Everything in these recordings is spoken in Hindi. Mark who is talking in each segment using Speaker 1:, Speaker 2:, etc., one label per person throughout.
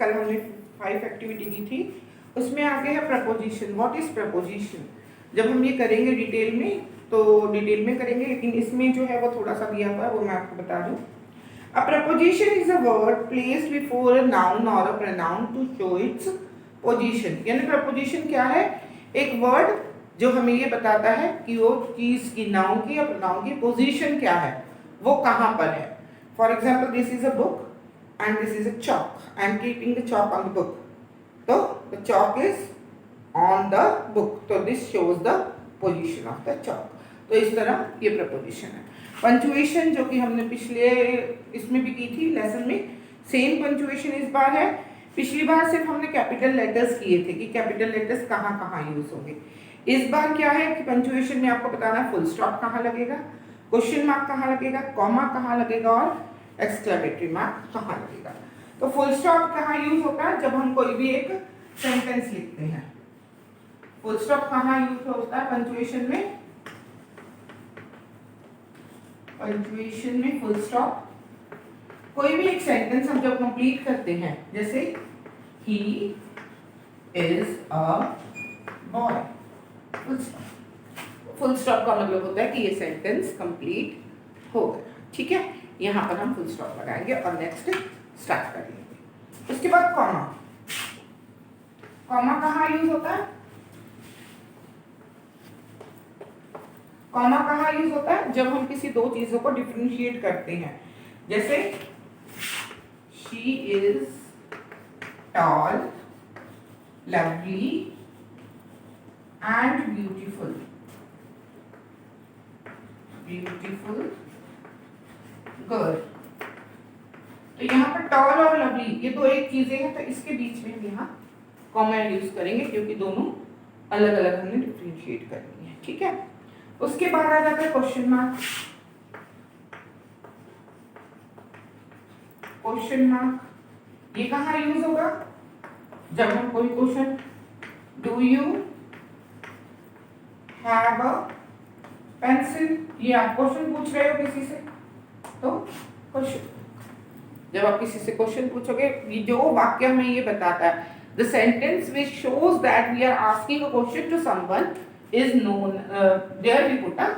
Speaker 1: कल हमने 5 एक्टिविटी की थी, उसमें आगे है प्रपोजिशन। What is preposition? जब हम ये करेंगे डिटेल में तो डिटेल में करेंगे, लेकिन इसमें जो है वो थोड़ा सा दिया हुआ है, वो मैं आपको बता दूं। A preposition is a word placed before a noun or a pronoun to show its position। यानी प्रपोजिशन क्या है? एक वर्ड जो हमें ये बताता है कि वो चीज की, नाउन की या प्रोनाउन की पोजीशन क्या है, वो कहाँ पर है। For example, this is a book and this is a chalk. I am keeping the chalk on the book, तो the chalk is on the book, तो this shows the position of the chalk. तो इस तरह ये प्रपोजिशन है। पंचुएशन जो कि हमने पिछले इसमें भी की थी लेसन में, सेम पंचुएशन इस बार है। पिछली बार सिर्फ हमने कैपिटल लेटर्स किए थे कि कैपिटल लेटर्स कहाँ कहाँ यूज होंगे। इस बार क्या है कि पंचुएशन में आपको बताना है फुल स्टॉप कहाँ लगेगा, क्वेश्चन मार्क कहाँ लगेगा, कॉमा कहाँ लगेगा और एक्सक्लेमेटरी मार्क कहाँ लगेगा। तो फुल स्टॉप कहाँ यूज होता है? जब हम कोई भी एक सेंटेंस लिखते हैं। फुल स्टॉप कहाँ यूज होता है पंचुएशन में? पंचुएशन में फुल स्टॉप कोई भी एक सेंटेंस हम जब कंप्लीट करते हैं, जैसे he is a boy, full stop का मतलब होता है कि ये सेंटेंस कंप्लीट हो गया। ठीक है, यहाँ पर हम फुल स्टॉप लगाएंगे और नेक्स्ट स्टार्ट करेंगे। उसके बाद कॉमा। कॉमा कहाँ यूज होता है? कॉमा कहाँ यूज होता है? जब हम किसी दो चीजों को डिफरेंशिएट करते हैं, जैसे she is tall, lovely and beautiful. Beautiful girl. तो यहाँ पर टॉल और लवली ये दो एक चीजें हैं, तो इसके बीच में हम यहाँ कॉमा यूज करेंगे क्योंकि दोनों अलग अलग हमने डिफरेंशिएट करनी है। ठीक है, उसके बाद आ जाता है क्वेश्चन मार्क। क्वेश्चन मार्क ये कहाँ यूज होगा? जब हम कोई question, do you have a pencil, ये आप क्वेश्चन पूछ रहे हो किसी से, तो क्वेश्चन। जब आप किसी से क्वेश्चन पूछोगे, ये जो वाक्य में ये बताता है, the sentence which shows that we are asking a question to someone is known, there we put a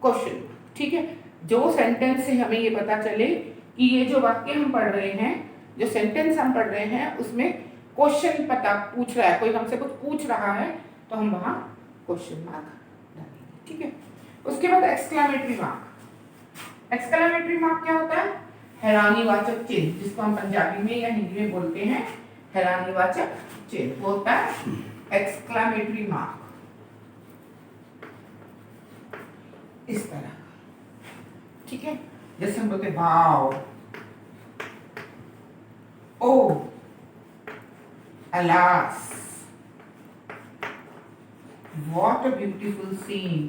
Speaker 1: question. ठीक है, जो सेंटेंस से हमें ये पता चले कि ये जो वाक्य हम पढ़ रहे हैं, जो सेंटेंस हम पढ़ रहे हैं, उसमें क्वेश्चन पता पूछ रहा है, कोई हमसे कुछ पूछ रहा है, तो हम वहां क्वेश्चन मार्क डालेंगे। ठीक है, उसके बाद एक्सक्लेमेटरी मार्क। एक्सक्लेमेटरी मार्क क्या होता है? हैरानीवाचक चिन्ह, जिसको हम पंजाबी में या हिंदी में बोलते हैं हैरानीवाचक चिन्ह, होता है एक्सक्लेमेटरी मार्क। इस तरह, ठीक है, जैसे हम बोलते wow, oh, alas, what a beautiful scene,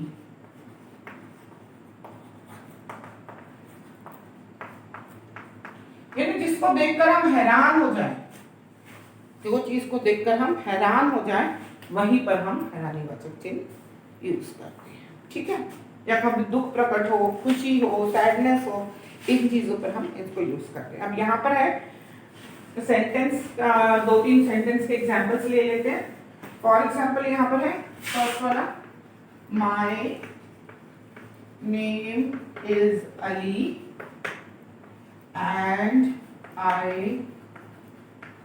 Speaker 1: यानी जिसको देखकर हम हैरान हो जाएं, जो चीज को देखकर हम हैरान हो जाएं, वहीं पर हम हैरानीवाचक चिन्ह यूज करते हैं। ठीक है, या कभी दुख प्रकट हो, खुशी हो, सैडनेस हो, इन चीजों पर हम इसको यूज करते हैं। अब यहाँ पर है सेंटेंस, दो तीन सेंटेंस के एग्जांपल्स ले लेते हैं। फॉर एग्जांपल यहाँ पर है फर्स्ट वाला, my name is Ali and I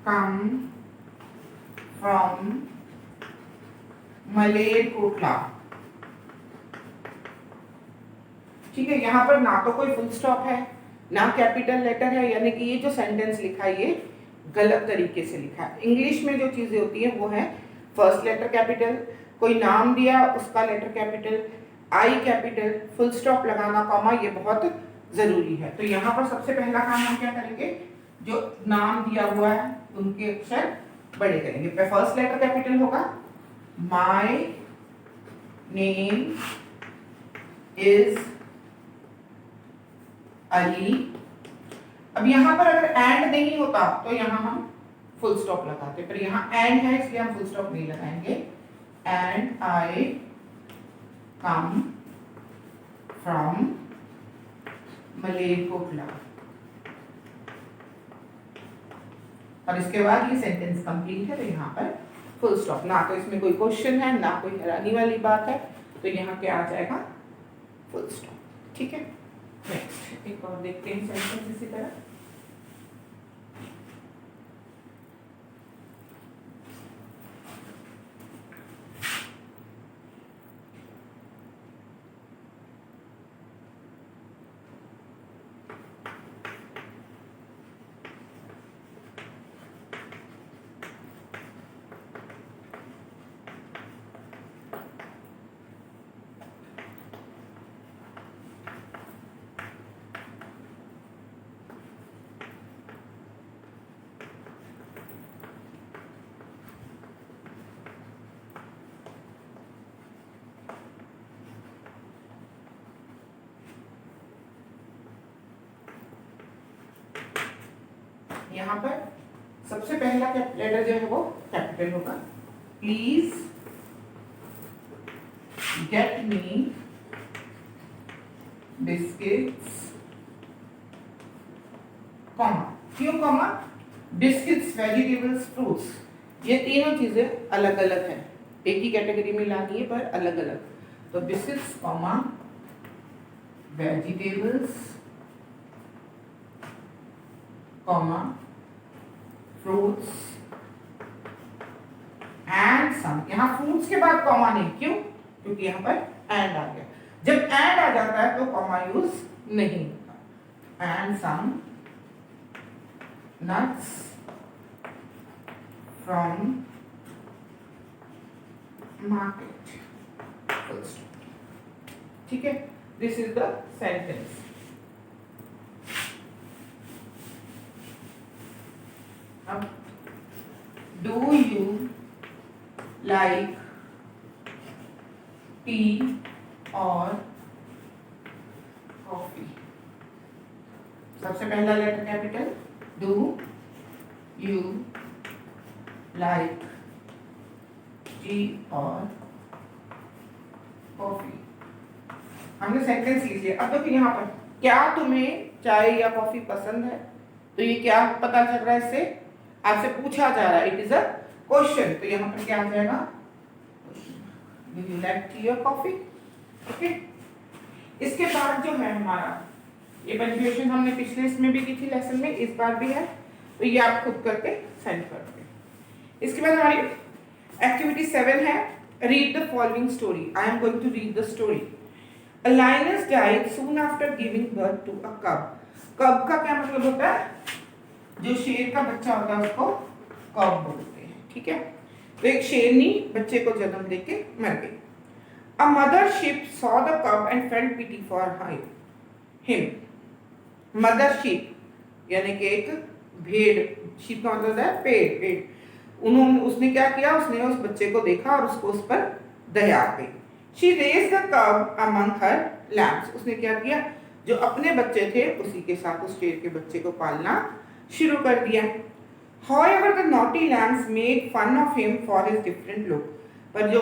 Speaker 1: come from Malerkotla. ठीक है, यहाँ पर ना तो कोई फुल स्टॉप है, ना कैपिटल लेटर है, यानी कि ये जो सेंटेंस लिखा है ये गलत तरीके से लिखा है। इंग्लिश में जो चीजें होती है वो है फर्स्ट लेटर कैपिटल, कोई नाम दिया उसका letter capital, I capital, full stop लगाना, कॉमा, ये बहुत जरूरी है। तो यहाँ पर सबसे पहला काम हम क्या करेंगे, जो नाम दिया हुआ है उनके अक्षर बड़े करेंगे। फर्स्ट लेटर कैपिटल होगा, माय नेम इज अली। अब यहाँ पर अगर एंड नहीं होता तो यहाँ हम फुल स्टॉप लगाते, पर यहाँ एंड है इसलिए हम फुल स्टॉप नहीं लगाएंगे। And I come from Malerkotla. और इसके बाद ये सेंटेंस कंप्लीट है, तो यहाँ पर फुल स्टॉप। ना तो इसमें कोई क्वेश्चन है, ना कोई हैरानी वाली बात है, तो यहाँ पे आ जाएगा फुल स्टॉप। ठीक है, नेक्स्ट एक और देखते हैं सेंटेंस इसी तरह। यहाँ पर सबसे पहला लेटर जो है वो कैपिटल होगा। Please get me biscuits, comma, क्यों कॉमा? बिस्किट्स, वेजिटेबल्स, फ्रूट्स, ये तीनों चीजें अलग अलग हैं, एक ही कैटेगरी में लानी है पर अलग अलग। तो biscuits comma vegetables comma fruits and some. यहाँ फ्रूट्स के बाद कॉमा नहीं, क्यों? क्योंकि यहाँ पर एंड आ गया। जब एंड आ जाता है तो कॉमा यूज नहीं होता। And some nuts from market. ठीक है, this is the sentence. अब do you like tea or coffee? सबसे पहला letter capital, Do you like tea or coffee? हमने सेंटेंस लिख लिया। अब देखिए यहाँ पर, क्या तुम्हें चाय या कॉफी पसंद है? तो ये क्या पता चल रहा है इससे? आपसे पूछा जा रहा है, इट इज अ क्वेश्चन। तो यहाँ पर क्या आ जाएगा? Do you like tea or coffee? Okay, इसके बाद जो है हमारा ये पंक्चुएशन हमने पिछले इसमें भी की थी लेसन में, इस बार भी है, तो ये आप खुद करके सेंड कर दें। इसके बाद हमारी एक्टिविटी 7 है, read the following story. I am going to read the story. A lioness died soon after giving birth to a cub. Cub का क्या मतलब होता है? जो शेर का बच्चा होता है उसको कब बोलते हैं। ठीक है, तो एक शेरनी बच्चे को जन्म देके मर गई। A mother sheep saw the cub and felt pity for him. Mother sheep यानी कि एक भेड़, शीप का मतलब है पेड़। उन्होंने उसने क्या किया? उसने उस बच्चे को देखा और उसको उस पर दया आ गई। शी रेज्ड द कब अमंग हर लैम्स। उसने क्या किया? जो अपने बच्चे थे उसी के साथ उस शेर के बच्चे को पालना शुरू कर दिया। However, the naughty lambs made fun of him for his different look. पर जो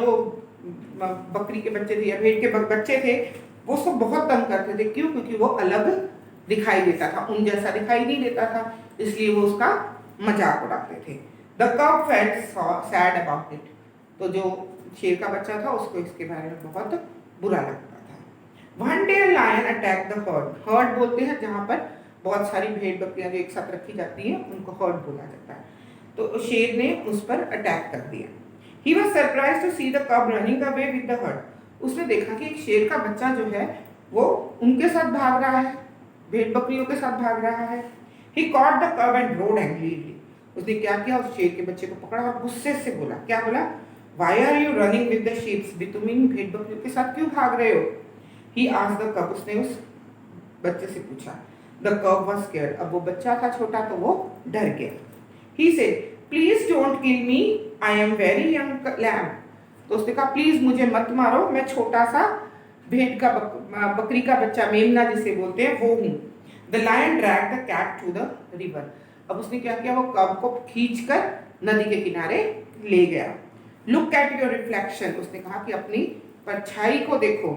Speaker 1: बकरी के बच्चे थे या भेड़ के बच्चे थे वो सब बहुत तंग करते थे। क्यों? क्योंकि वो अलग दिखाई देता था, उन जैसा दिखाई नहीं देता था, इसलिए वो उसका मजाक उड़ाते थे। The cow felt sad about it. तो जो शेर का बच्चा था उसको इसके बारे में बहुत बुरा लगता था। One day a lion attacked the herd. Herd बोलते हैं जहाँ पर बहुत सारी भेड़ बकरियां जो एक साथ रखी जाती हैं उनको हर्ड बोला जाता है। तो शेर ने उस पर अटैक कर दिया। He was surprised to see the cub running away with the herd. उसने देखा कि एक शेर का बच्चा जो है वो उनके साथ भाग रहा है, भेड़ बकरियों के साथ भाग रहा है। He caught the cub and roared angrily. उसने क्या किया? उस शेर के बच्चे को पकड़ा और गुस्से से बोला। क्या बोला? Why are you running with the sheep? भी तुम इन भेड़ बकरियों के साथ क्यों भाग रहे हो? He asked the cub. उसने उस बच्चे से पूछा। The cub was scared. अब वो बच्चा था छोटा तो वो डर गया। He said, Please don't kill me. I am very young lamb. तो उसने कहा प्लीज मुझे मत मारो, मैं छोटा सा भेड़ का बकरी का बच्चा, मेमना जिसे बोलते हैं वो हूँ। The lion dragged the cat to the river. अब उसने क्या किया? वो कब को खींचकर नदी के किनारे ले गया। Look at your reflection. उसने कहा कि अपनी परछाई को देखो।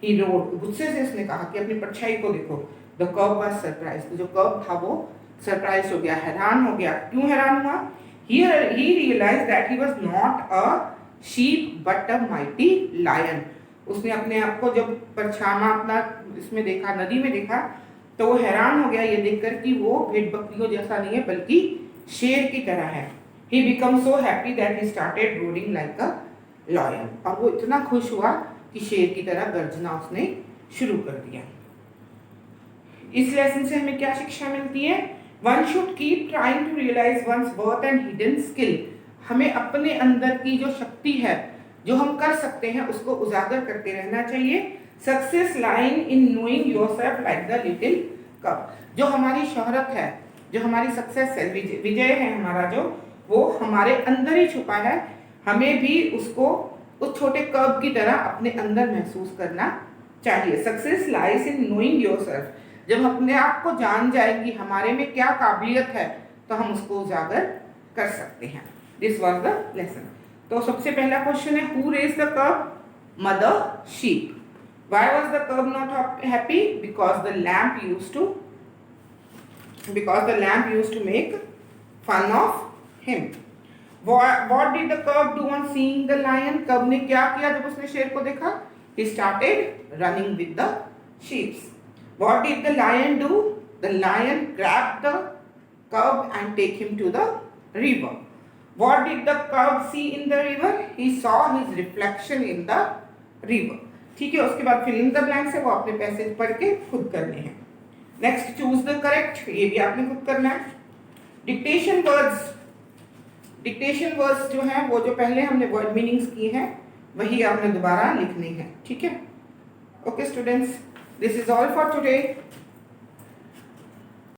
Speaker 1: He roared. गुस्से से उसने कहा कि अपनी परछाई को देखो। The cub was surprised. जो कब था वो सरप्राइज हो गया, हैरान हो गया। क्यों हैरान हुआ? He realise that he was not a sheep but a mighty lion. उसने अपने आप को जब परछामा अपना इसमें देखा, नदी में देखा, तो वो हैरान हो गया ये देखकर कि वो भेड़ बकरियों जैसा नहीं है बल्कि शेर की तरह है। He become so happy that he started roaring like a lion. और वो इतना खुश हुआ कि शेर की तरह गर्जना उसने शुरू कर दिया। इस लेसन से हमें क्या शिक्षा मिलती है? One should keep trying to realise one's worth and hidden skill. हमें अपने अंदर की जो शक्ति है, जो हम कर सकते हैं, उसको उजागर करते रहना चाहिए। Success line in knowing yourself like the little cup. जो हमारी शोहरत है, जो हमारी सक्सेस है, विजय है हमारा, जो वो हमारे अंदर ही छुपा है। हमें भी उसको उस छोटे कप की तरह अपने अंदर महसूस करना चाहिए। Success lies in knowing yourself. जब हम अपने आप को जान जाएंगे हमारे में क्या काबिलियत है, तो हम उसको उजागर कर सकते हैं। This was the lesson. तो सबसे पहला क्वेश्चन है, हु रेज्ड द कब? Mother sheep. Why was the cub not happy? Because the lamp used to make fun of him. What did the cub do on seeing the lion? कब ने क्या किया जब उसने शेर को देखा? He started running with the sheep. What did the lion do? The lion grabbed the cub and take him to the river. What did the cub see in the river? He saw his reflection in the river. ठीक है, उसके बाद फिल इन द ब्लैंक्स है, वो अपने पैसेज पढ़ के खुद करने हैं। नेक्स्ट, चूज द करेक्ट, ये भी आपने खुद करना है। डिक्टेशन वर्ड्स जो है, वो जो पहले हमने वर्ड मीनिंग्स की हैं वही आपने दोबारा लिखनी है। ठीक है, okay students, this is all for today.